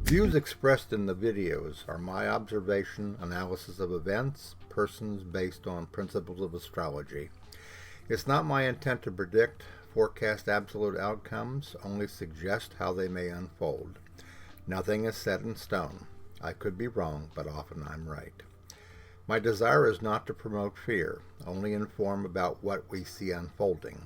Views expressed in the videos are my observation, analysis of events, persons based on principles of astrology. It's not my intent to predict, forecast absolute outcomes, only suggest how they may unfold. Nothing is set in stone. I could be wrong, but often I'm right. My desire is not to promote fear, only inform about what we see unfolding.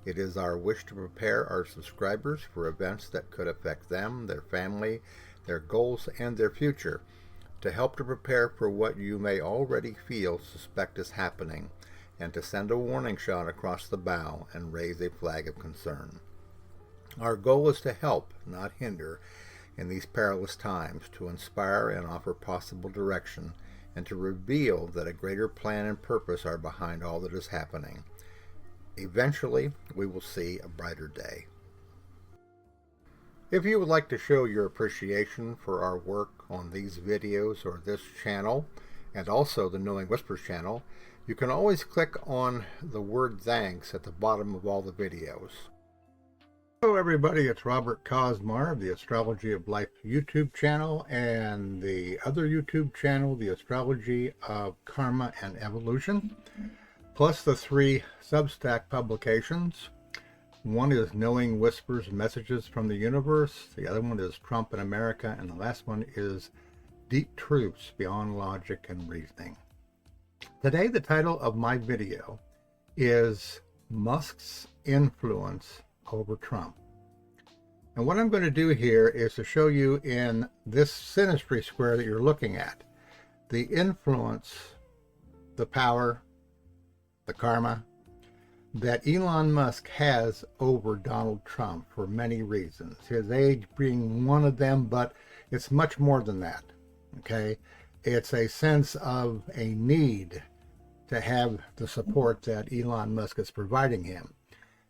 It is our wish to prepare our subscribers for events that could affect them, their family, their goals, and their future, to help to prepare for what you may already suspect is happening, and to send a warning shot across the bow and raise a flag of concern. Our goal is to help, not hinder, in these perilous times, to inspire and offer possible direction, and to reveal that a greater plan and purpose are behind all that is happening. Eventually, we will see a brighter day. If you would like to show your appreciation for our work on these videos or this channel, and also the Knowing Whispers channel, you can always click on the word thanks at the bottom of all the videos. Hello everybody, it's Robert Cosmar of the Astrology of Life YouTube channel and the other YouTube channel, the Astrology of Karma and Evolution, plus the 3 Substack publications. One is Knowing Whispers, Messages from the Universe. The other one is Trump in America. And the last one is Deep Truths Beyond Logic and Reasoning. Today, the title of my video is Musk's Influence over Trump. And what I'm going to do here is to show you in this Synastry square that you're looking at, the influence, the power, the karma, that Elon Musk has over Donald Trump for many reasons. His age being one of them, but it's much more than that. Okay? It's a sense of a need to have the support that Elon Musk is providing him.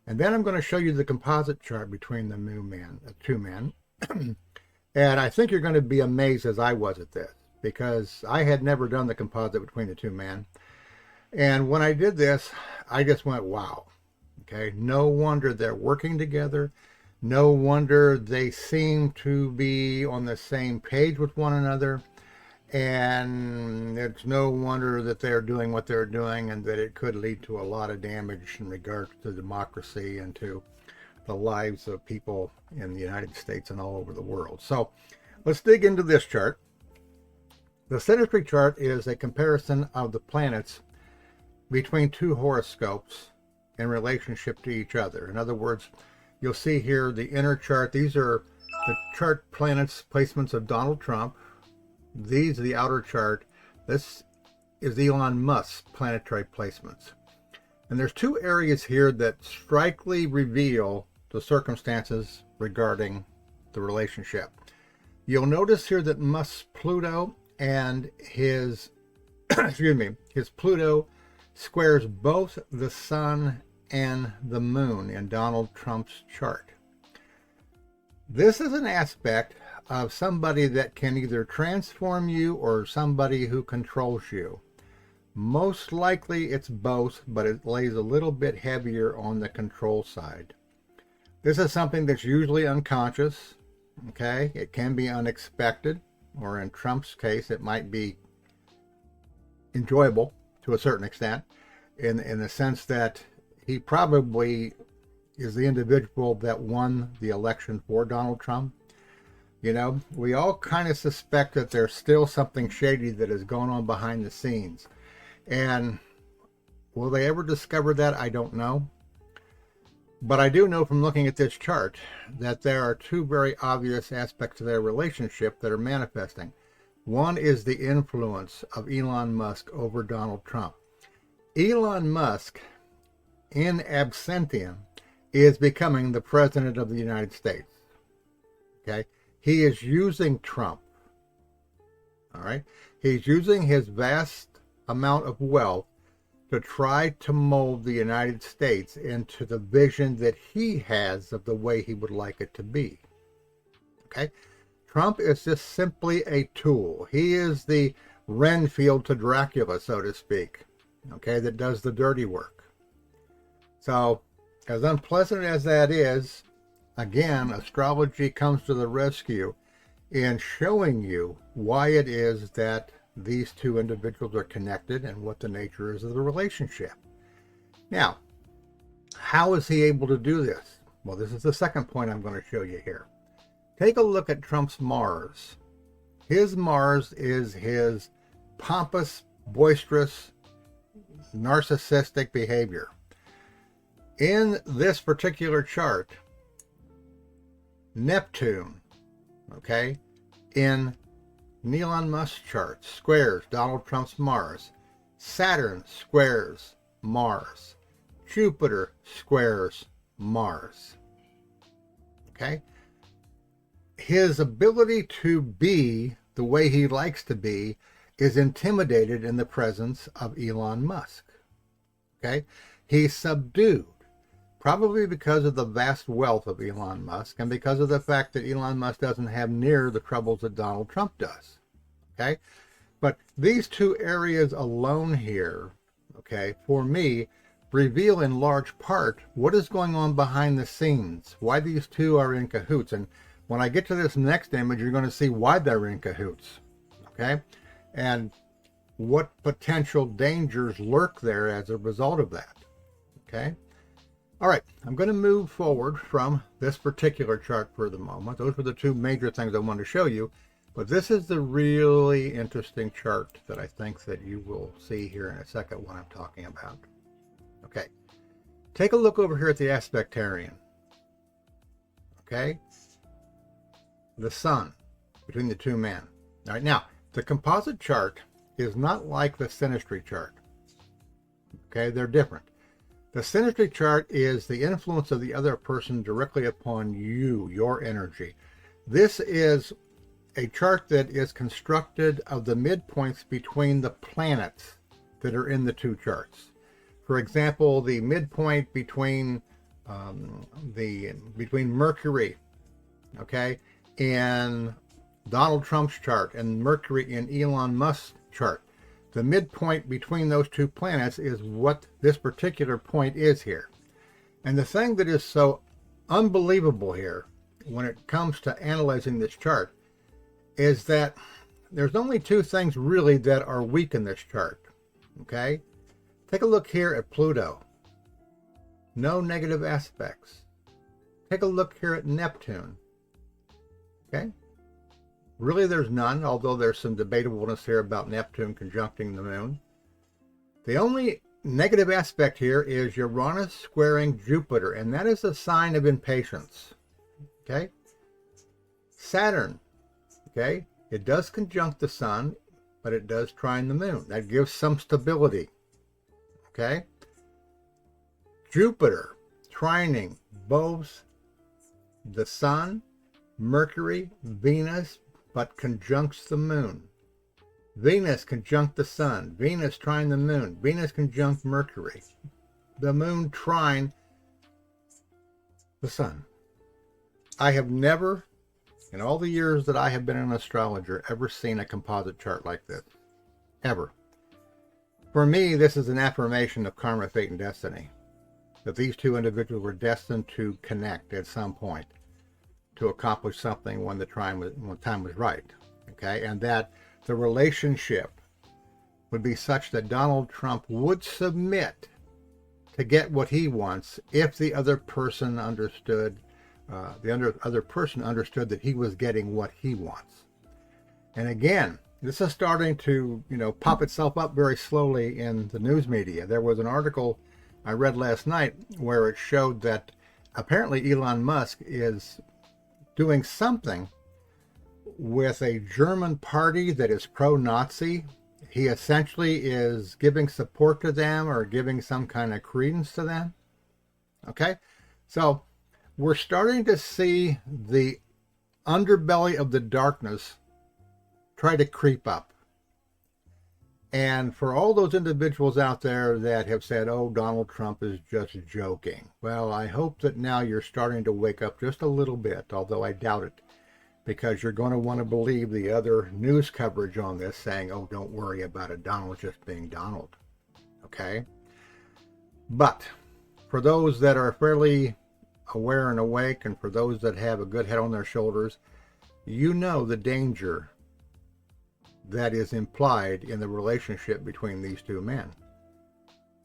And then I'm going to show you the composite chart between the two men. And I think you're going to be amazed as I was at this, because I had never done the composite between the two men. And when I did this, I just went, wow. Okay, no wonder they're working together. No wonder they seem to be on the same page with one another. And it's no wonder that they're doing what they're doing, and that it could lead to a lot of damage in regards to democracy and to the lives of people in the United States and all over the world. So let's dig into this chart. The Synastry chart is a comparison of the planets between 2 horoscopes in relationship to each other. In other words, you'll see here the inner chart. These are the chart planets placements of Donald Trump. These are the outer chart. This is Elon Musk's planetary placements. And there's 2 areas here that strikingly reveal the circumstances regarding the relationship. You'll notice here that Musk's Pluto and his his Pluto squares both the sun and the moon in Donald Trump's chart. This is an aspect of somebody that can either transform you or somebody who controls you. Most likely it's both, but it lays a little bit heavier on the control side. This is something that's usually unconscious, okay? It can be unexpected, or in Trump's case, it might be enjoyable to a certain extent, in the sense that he probably is the individual that won the election for Donald Trump. You know, we all kind of suspect that there's still something shady that is going on behind the scenes. And will they ever discover that? I don't know. But I do know from looking at this chart that there are 2 very obvious aspects of their relationship that are manifesting. One is the influence of Elon Musk over Donald Trump. Elon Musk, in absentia, is becoming the president of the United States. Okay? He is using Trump. All right? He's using his vast amount of wealth to try to mold the United States into the vision that he has of the way he would like it to be. Okay? Trump is just simply a tool. He is the Renfield to Dracula, so to speak, okay, that does the dirty work. So, as unpleasant as that is, again, astrology comes to the rescue in showing you why it is that these two individuals are connected and what the nature is of the relationship. Now, how is he able to do this? Well, this is the second point I'm going to show you here. Take a look at Trump's Mars. His Mars is his pompous, boisterous, narcissistic behavior. In this particular chart, Neptune, okay, in Elon Musk's chart, squares Donald Trump's Mars. Saturn squares Mars. Jupiter squares Mars. Okay? His ability to be the way he likes to be is intimidated in the presence of Elon Musk. Okay? He's subdued, probably because of the vast wealth of Elon Musk and because of the fact that Elon Musk doesn't have near the troubles that Donald Trump does. Okay? But these two areas alone here, okay, for me, reveal in large part what is going on behind the scenes, why these two are in cahoots. And when I get to this next image, you're going to see why they're in cahoots, okay? And what potential dangers lurk there as a result of that, okay? All right, I'm going to move forward from this particular chart for the moment. Those were the two major things I wanted to show you, but this is the really interesting chart that I think that you will see here in a second what I'm talking about. Okay, take a look over here at the aspectarian. Okay, the sun between the two men. All right, now the composite chart is not like the synastry chart. Okay, they're different. The synastry chart is the influence of the other person directly upon you, your energy. This is a chart that is constructed of the midpoints between the planets that are in the two charts. For example, the midpoint between Mercury, okay, in Donald Trump's chart and Mercury in Elon Musk's chart. The midpoint between those two planets is what this particular point is here. And the thing that is so unbelievable here when it comes to analyzing this chart is that there's only two things really that are weak in this chart, okay? Take a look here at Pluto. No negative aspects. Take a look here at Neptune. Okay? Really, there's none, although there's some debatableness here about Neptune conjuncting the moon. The only negative aspect here is Uranus squaring Jupiter, and that is a sign of impatience. Okay? Saturn. Okay? It does conjunct the sun, but it does trine the moon. That gives some stability. Okay, Jupiter trining both the sun, Mercury, Venus, but conjuncts the moon. Venus conjunct the sun, Venus trine the moon, Venus conjunct Mercury. The moon trine the sun. I have never, in all the years that I have been an astrologer, ever seen a composite chart like this. Ever. For me, this is an affirmation of karma, fate, and destiny. That these two individuals were destined to connect at some point to accomplish something when the time was right. Okay, and that the relationship would be such that Donald Trump would submit to get what he wants if the other person understood, other person understood that he was getting what he wants. And again, this is starting to, pop itself up very slowly in the news media. There was an article I read last night where it showed that apparently Elon Musk is doing something with a German party that is pro-Nazi. He essentially is giving support to them or giving some kind of credence to them. Okay? So we're starting to see the underbelly of the darkness try to creep up. And for all those individuals out there that have said, oh, Donald Trump is just joking. Well, I hope that now you're starting to wake up just a little bit, although I doubt it, because you're going to want to believe the other news coverage on this saying, oh, don't worry about it. Donald's just being Donald. Okay? But for those that are fairly aware and awake, and for those that have a good head on their shoulders, you know the danger that is implied in the relationship between these two men.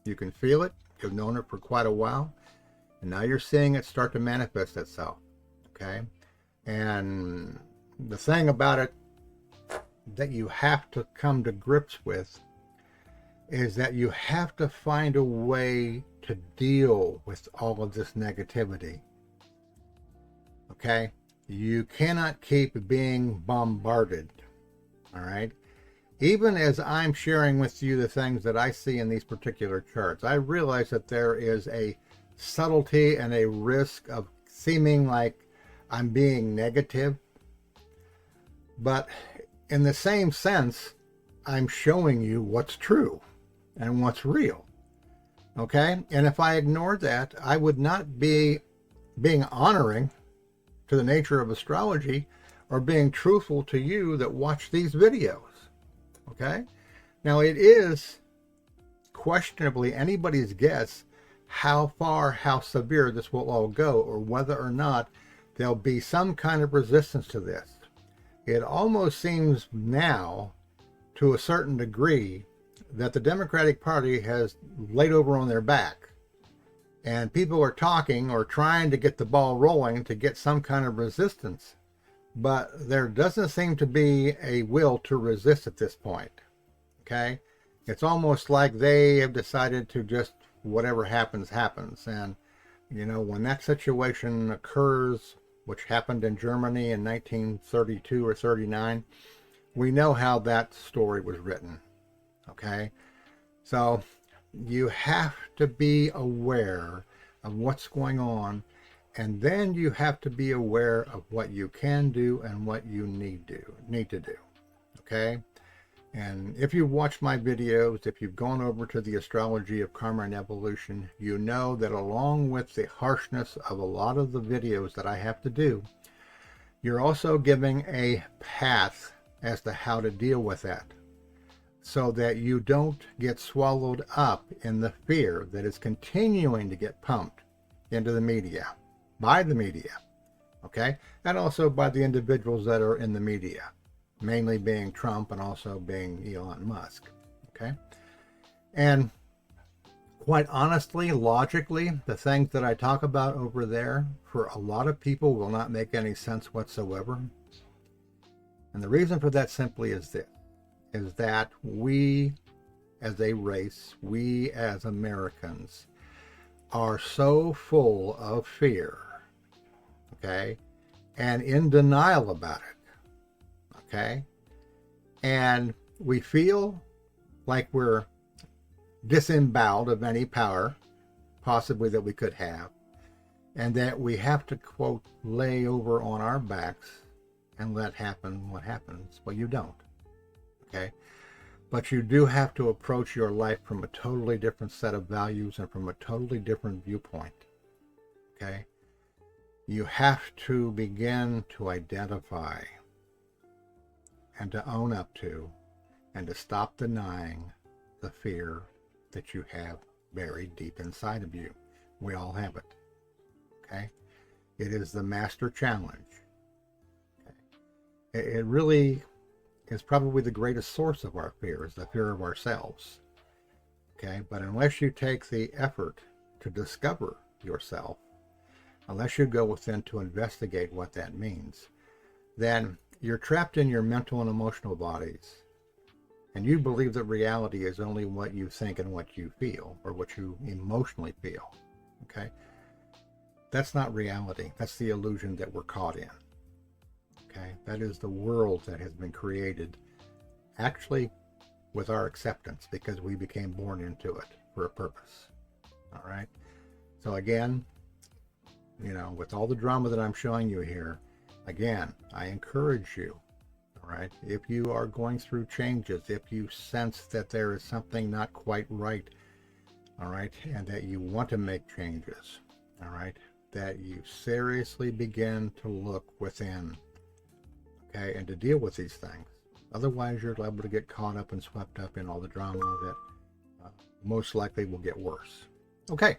You can feel it. You've known it for quite a while, and now you're seeing it start to manifest itself. Okay? And the thing about it that you have to come to grips with is that you have to find a way to deal with all of this negativity. Okay? You cannot keep being bombarded. All right? Even as I'm sharing with you the things that I see in these particular charts, I realize that there is a subtlety and a risk of seeming like I'm being negative. But in the same sense, I'm showing you what's true and what's real. Okay? And if I ignored that, I would not be being honoring to the nature of astrology or being truthful to you that watch these videos. Okay? Now, it is questionably anybody's guess how far, how severe this will all go, or whether or not there'll be some kind of resistance to this. It almost seems now, to a certain degree, that the Democratic Party has laid over on their back. And people are talking or trying to get the ball rolling to get some kind of resistance. But there doesn't seem to be a will to resist at this point. Okay? It's almost like they have decided to just whatever happens, happens. And, you know, when that situation occurs, which happened in Germany in 1932 or 39, we know how that story was written. Okay? So you have to be aware of what's going on, and then you have to be aware of what you can do and what you need to do. Okay? And if you've watched my videos, if you've gone over to the Astrology of Karma and Evolution, you know that along with the harshness of a lot of the videos that I have to do, you're also giving a path as to how to deal with that, so that you don't get swallowed up in the fear that is continuing to get pumped into the media, by the media, okay? And also by the individuals that are in the media, mainly being Trump and also being Elon Musk, okay? And quite honestly, logically, the things that I talk about over there, for a lot of people, will not make any sense whatsoever. And the reason for that simply is this, is that we as a race, we as Americans, are so full of fear, okay, and in denial about it, okay, and we feel like we're disemboweled of any power possibly that we could have, and that we have to, quote, lay over on our backs and let happen what happens. Well, you don't. Okay? But you do have to approach your life from a totally different set of values and from a totally different viewpoint. Okay? You have to begin to identify and to own up to and to stop denying the fear that you have buried deep inside of you. We all have it. Okay? It is the master challenge. Okay? It really is probably the greatest source of our fear, is the fear of ourselves. Okay? But unless you take the effort to discover yourself, unless you go within to investigate what that means, then you're trapped in your mental and emotional bodies. And you believe that reality is only what you think and what you feel, or what you emotionally feel. Okay? That's not reality. That's the illusion that we're caught in. Okay? That is the world that has been created, actually with our acceptance, because we became born into it for a purpose. All right? So again, you know, with all the drama that I'm showing you here, again, I encourage you, all right, if you are going through changes, if you sense that there is something not quite right, all right, and that you want to make changes, all right, that you seriously begin to look within, okay, and to deal with these things. Otherwise, you're liable to get caught up and swept up in all the drama that most likely will get worse. Okay.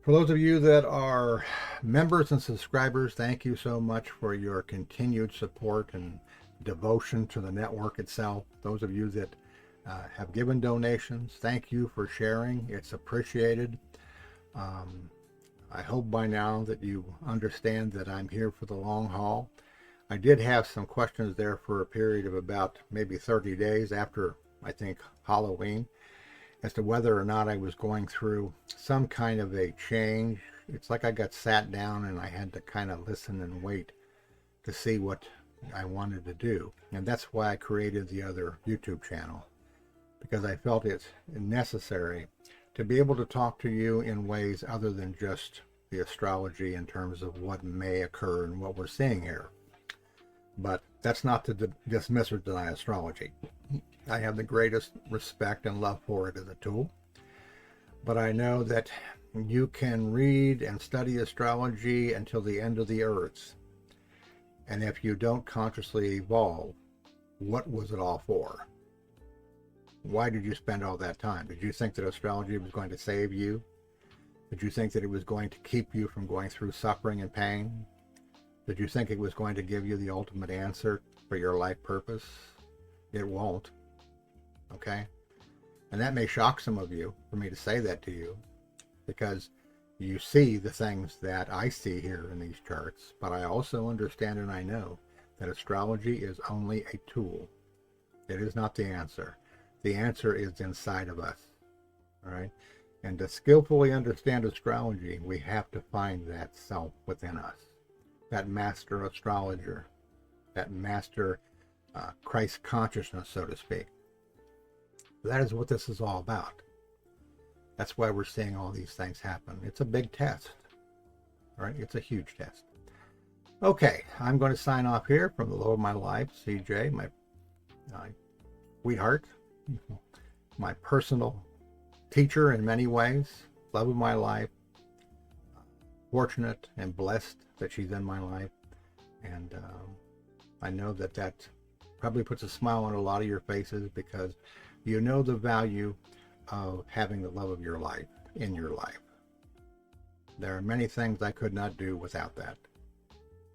For those of you that are members and subscribers, thank you so much for your continued support and devotion to the network itself. Those of you that have given donations, thank you for sharing. It's appreciated. I hope by now that you understand that I'm here for the long haul. I did have some questions there for a period of about maybe 30 days after, I think, Halloween, as to whether or not I was going through some kind of a change. It's like I got sat down and I had to kind of listen and wait to see what I wanted to do. And that's why I created the other YouTube channel, because I felt it's necessary to be able to talk to you in ways other than just the astrology in terms of what may occur and what we're seeing here. But that's not to dismiss or deny astrology. I have the greatest respect and love for it as a tool. But I know that you can read and study astrology until the end of the earth. And if you don't consciously evolve, what was it all for? Why did you spend all that time? Did you think that astrology was going to save you? Did you think that it was going to keep you from going through suffering and pain? Did you think it was going to give you the ultimate answer for your life purpose? It won't. Okay? And that may shock some of you for me to say that to you, because you see the things that I see here in these charts, but I also understand and I know that astrology is only a tool. It is not the answer. The answer is inside of us. All right? And to skillfully understand astrology, we have to find that self within us, that master astrologer, that master Christ consciousness, so to speak. That is what this is all about. That's why we're seeing all these things happen. It's a big test, right? It's a huge test. Okay, I'm going to sign off here from the low of my life, CJ, my sweetheart, my personal teacher in many ways, love of my life, fortunate and blessed that she's in my life. And I know that that probably puts a smile on a lot of your faces, because you know the value of having the love of your life in your life. There are many things I could not do without that.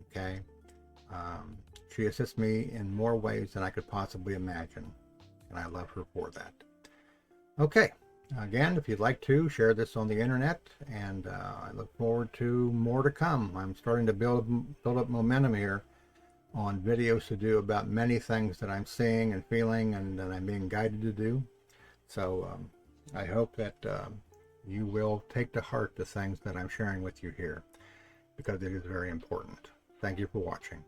Okay? She assists me in more ways than I could possibly imagine, and I love her for that. Okay. Again, if you'd like to, share this on the internet, and I look forward to more to come. I'm starting to build up momentum here on videos to do about many things that I'm seeing and feeling and that I'm being guided to do. So I hope that you will take to heart the things that I'm sharing with you here, because it is very important. Thank you for watching.